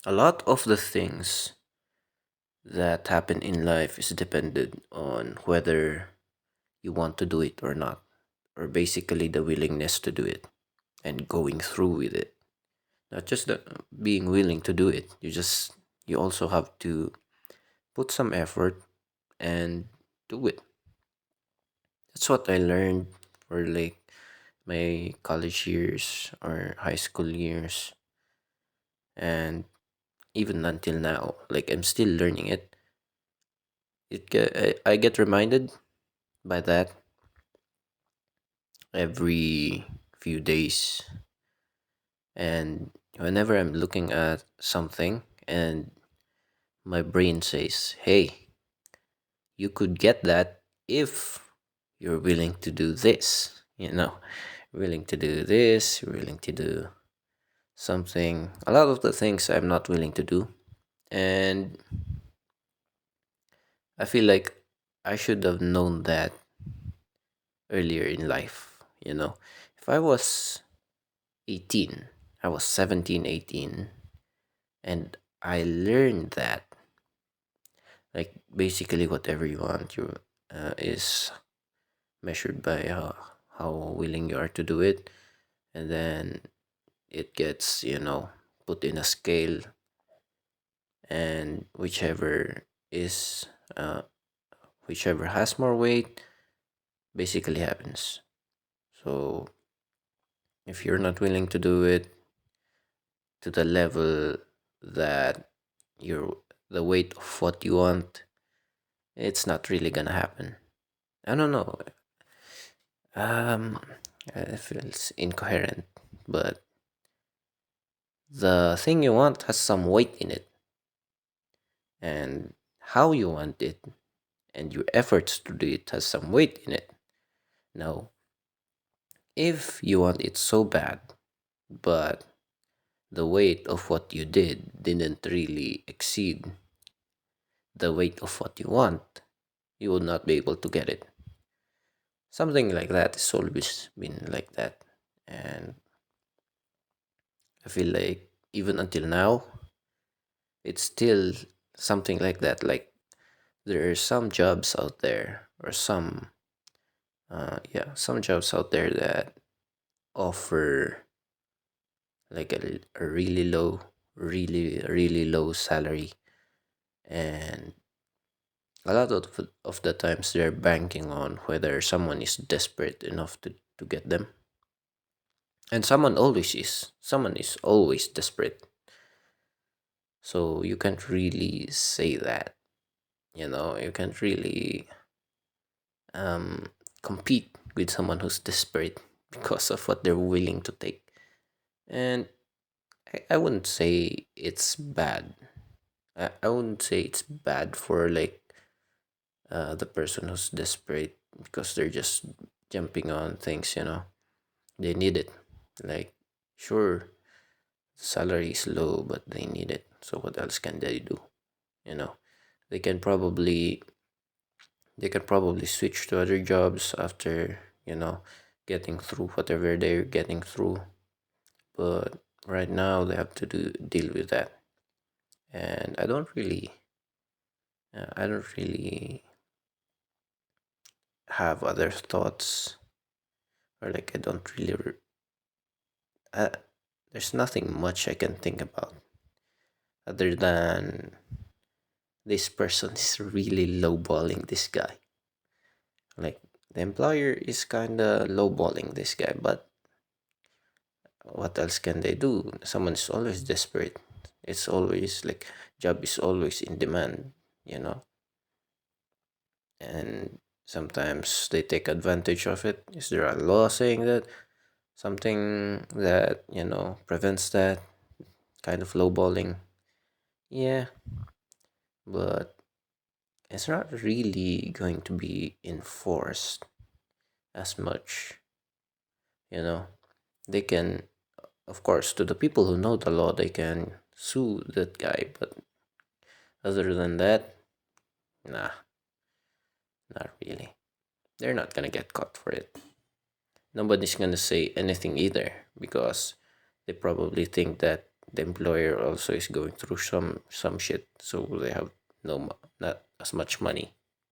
A lot of the things that happen in life is dependent on whether you want to do it or not, or basically the willingness to do it and going through with it. Not just the being willing to do it. You also have to put some effort and do it. That's what I learned for like my college years or high school years, and even until now, like I'm still learning it. I get reminded by that every few days, and whenever I'm looking at something and my brain says, "Hey, you could get that if you're willing to do this." Willing to do this, you're willing to do something. A lot of the things I'm not willing to do, and I feel like I should have known that earlier in life. If I was 18, I was 17, 18, and I learned that, like, basically whatever you want, is measured by how willing you are to do it, and then it gets, put in a scale, and is, uh, whichever has more weight basically happens. So if you're not willing to do it to the level that you're the weight of what you want, it's not really gonna happen. I don't know. Um, it feels incoherent, but the thing you want has some weight in it, and how you want it and your efforts to do it has some weight in it. Now, if you want it so bad, but the weight of what you didn't really exceed the weight of what you want, you will not be able to get it. Something like that has always been like that. And I feel like even until now, it's still something like that. Like there are some jobs out there, or some jobs out there that offer like a really low salary. And a lot of the times they're banking on whether someone is desperate enough to get them. And someone is always desperate. So you can't really say that. You can't really um, compete with someone who's desperate because of what they're willing to take. And I wouldn't say it's bad. I wouldn't say it's bad for like the person who's desperate because they're just jumping on things. They need it. Like, sure, salary is low, but they need it. So what else can they do? You know, they can probably they can probably switch to other jobs after getting through whatever they're getting through. But right now they have to deal with that, and I don't really have other thoughts, or like I don't really. Uh, there's nothing much I can think about other than this person is really lowballing this guy. Like the employer is kind of lowballing this guy, but what else can they do? Someone is always desperate. It's always like job is always in demand, you know, and sometimes they take advantage of it. Is there a law saying that? Something that prevents that kind of lowballing? Yeah, but it's not really going to be enforced as much. You know, they can, of course, to the people who know the law, they can sue that guy, but other than that, nah, not really. They're not gonna get caught for it. Nobody's gonna say anything either because they probably think that the employer also is going through some shit, so they have not as much money.